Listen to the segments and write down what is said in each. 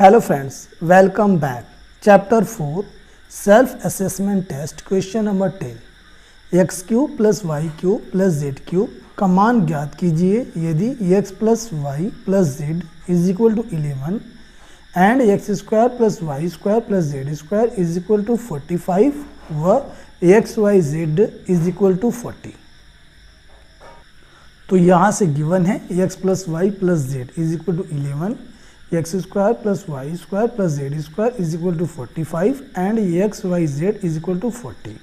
Hello friends, welcome back. Chapter 4 Self Assessment Test Question number 10 x cube plus Y cube plus Z cube का मान ज्ञात कीजिए यदि x plus Y plus Z is equal to 11 and X square plus Y square plus Z square is equal to 45 व X Y Z is equal to 40। तो यहाँ से given है x plus Y plus Z is equal to 11, X square plus Y square plus Z square is equal to 45 and X Y Z is equal to 40।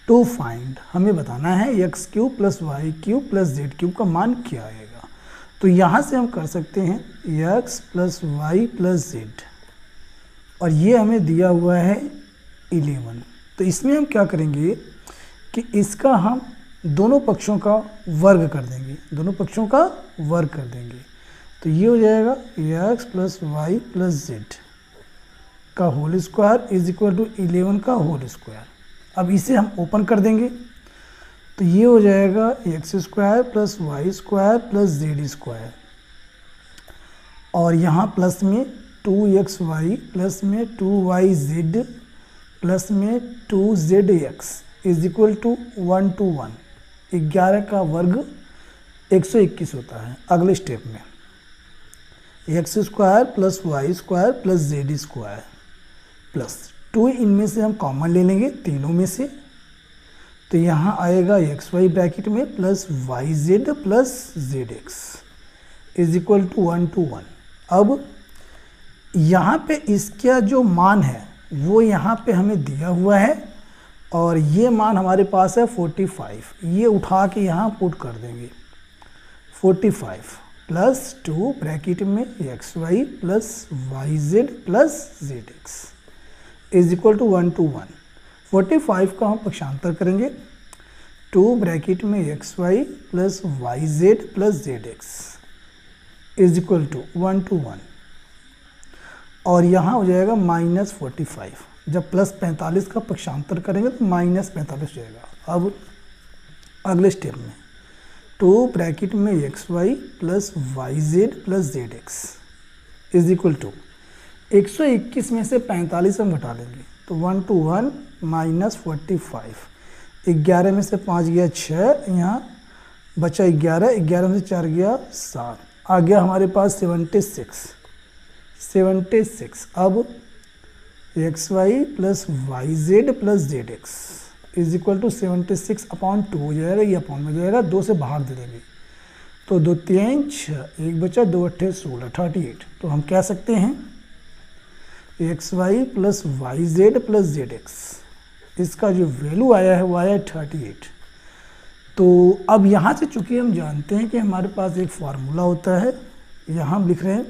To find हमें बताना है X cube plus Y cube plus Z cube का मान क्या आएगा। तो यहाँ से हम कर सकते हैं x plus Y plus z और ये हमें दिया हुआ है 11। तो इसमें हम क्या करेंगे कि इसका हम दोनों पक्षों का वर्ग कर देंगे, दोनों पक्षों का वर्ग कर देंगे। तो ये हो जाएगा X plus Y plus Z का whole square is equal to 11 का होल स्क्वायर। अब इसे हम ओपन कर देंगे तो ये हो जाएगा x square plus Y square plus Z square और यहाँ प्लस में 2xy प्लस में 2yz प्लस में 2zx is equal to 1 to 1। 11 का वर्ग 121 होता है। अगले स्टेप में x square plus Y square plus Z square plus 2 इनमें से हम कॉमन ले लेंगे तीनों में से। तो यहाँ आएगा एक्स वाई ब्रैकेट में plus y z plus z x is equal to 1 to 1। अब यहाँ पे इसका जो मान है वो यहाँ पे हमें दिया हुआ है और ये मान हमारे पास है 45। ये उठा के यहाँ पुट कर देंगे 45 प्लस 2 ब्रैकेट में x y plus y z plus z x is equal to 1 to 1। 45 का हम पक्षांतर करेंगे 2 ब्रैकेट में x y plus y z plus z x is equal to 1 to 1 और यहाँ हो जाएगा माइनस 45। जब प्लस 45 का पक्षांतर करेंगे तो माइनस 45 हो जाएगा। अब अगले स्टेप में 2 ब्रैकेट में x y plus y z plus z x is equal to 121 में से 45 हम घटा लेंगे तो 1 to 1 माइनस 45। 11 में से 5 गया 6, यहाँ बचा 11, 11 में से 4 गया 7, आ गया हमारे पास 76। अब x y plus y z plus z x is equal to 76/2 हो जाएगा। ये अपॉन में जाएगा, 2 से बाहर दे देंगे तो 2 3 6, 1 बचा 2 8 16 38। तो हम कह सकते हैं x y plus y z plus z x इसका जो वैल्यू आया है वो आया है 38। तो अब यहाँ से चूँकि हम जानते हैं कि हमारे पास एक फार्मूला होता है, यहाँ हम लिख रहे हैं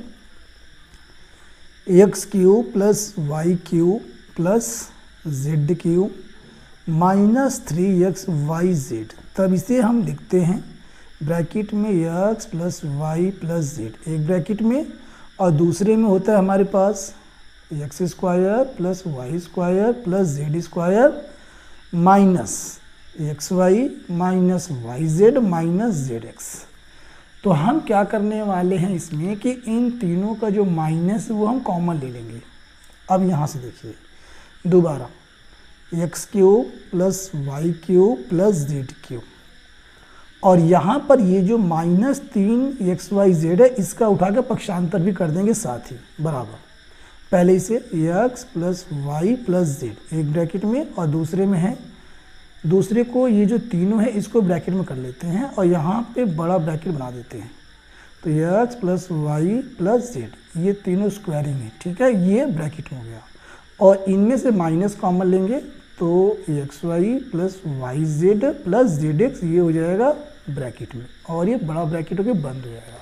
x cube plus Y cube plus Z cube minus 3x Y Z. तब इसे हम लिखते हैं ब्रैकेट में x plus Y plus Z एक ब्रैकेट में और दूसरे में होता है हमारे पास X square plus Y square plus Z square minus X Y minus Y Z minus Z X. तो हम क्या करने वाले हैं इसमें कि इन तीनों का जो माइनस है वो हम कॉमन ले लेंगे। अब यहाँ से देखिए दोबारा x cube plus Y cube plus Z cube और यहाँ पर ये जो माइनस 3 वाई जेड है इसका उठा के पक्षांतर भी कर देंगे साथ ही बराबर। पहले इसे x plus Y plus Z एक ब्रैकेट में और दूसरे में है, दूसरे को ये जो तीनों है इसको ब्रैकेट में कर लेते हैं और यहाँ पे बड़ा ब्रैकेट बना देते हैं। तो x plus Y plus z ये तीनों स्क्वायरिंग है, ठीक है, ये ब्रैकेट हो गया और इनमें से माइनस कॉमन लेंगे तो x y plus y z plus z x ये हो जाएगा ब्रैकेट में और ये बड़ा ब्रैकेट होकर बंद हो जाएगा।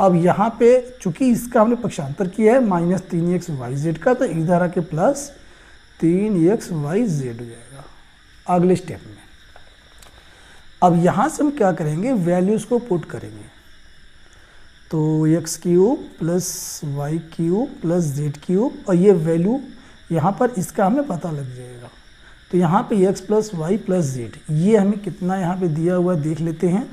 अब यहाँ पे चूंकि इसका हमने पक्षांतर किया है माइनस 3x वाई जेड का, तो इधर आके प्लस 3x वाई जेड हो जाएगा। अगले स्टेप में अब यहाँ से हम क्या करेंगे, वैल्यूज को पुट करेंगे। तो x cube plus Y cube plus Z cube और ये वैल्यू यहाँ पर इसका हमें पता लग जाएगा। तो यहाँ पे x plus Y plus z ये हमें कितना यहाँ पे दिया हुआ देख लेते हैं।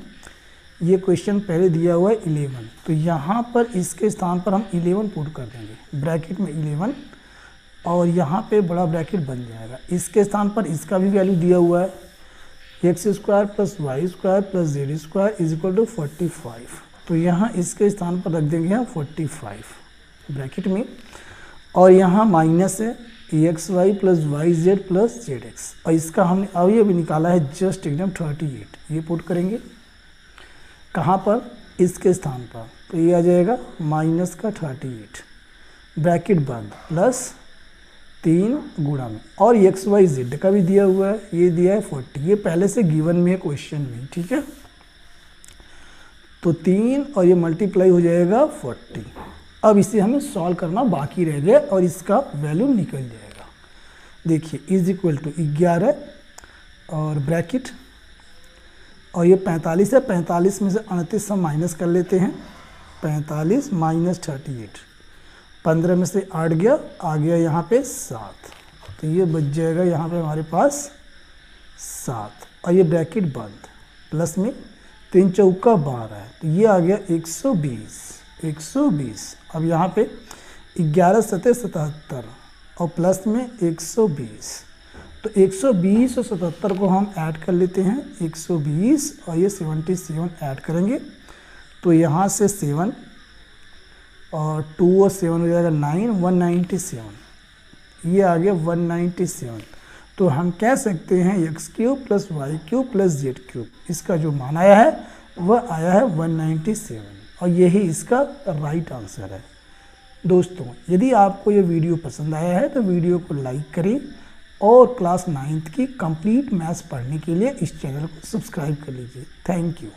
ये क्वेश्चन पहले दिया हुआ है 11, तो यहाँ पर इसके स्थान पर हम 11 पुट कर देंगे, ब्रैकेट में 11 और यहाँ पे बड़ा ब्रैकेट बन जाएगा। इसके स्थान पर इसका भी वैल्यू दिया हुआ है, x square plus Y square plus Z square is equal to 45। तो यहाँ इसके स्थान पर रख देंगे हम 45 ब्रैकेट में, और यहाँ माइनस है x y plus y z plus z x, और इसका हमने अभी निकाला है जस्ट एकदम 38, ये पुट करेंगे कहाँ पर, इसके स्थान पर, तो ये आ जाएगा माइनस का 38 ब्रैकेट बंद प्लस 3 गुणा में, और एक्स वाई जेड का भी दिया हुआ है, ये दिया है 40, ये पहले से गिवन में है क्वेश्चन में, ठीक है। तो 3 और ये मल्टीप्लाई हो जाएगा 40। अब इसे हमें सॉल्व करना बाकी रह गया और इसका वैल्यू निकल जाएगा। देखिए इज इक्वल टू 11 और ब्रैकेट, और ये 45 है, 45 में से 38 हम माइनस कर लेते हैं, 45 माइनस 38, 15 में से 8 गया, आ गया यहाँ पे 7, तो ये बच जाएगा यहाँ पे हमारे पास 7, और ये ब्रैकेट बंद प्लस में 3 चौका 12 है, तो ये आ गया 120। अब यहाँ पे 11 सतह 77 और प्लस में 120, तो 120 और 77 को हम ऐड कर लेते हैं, 120 और ये 77 ऐड करेंगे, तो यहाँ से 7 और 2 और 7 हो जाएगा 9, 197, ये आ गया 197। तो हम कह सकते हैं x cube plus Y cube plus Z cube, इसका जो मान आया है वह आया है 197, और यही इसका राइट आंसर है। दोस्तों यदि आपको ये वीडियो पसंद आया है तो वीडियो को लाइक करें, और क्लास 9th की कंप्लीट मैथ्स पढ़ने के लिए इस चैनल को सब्सक्राइब कर लीजिए। Thank you.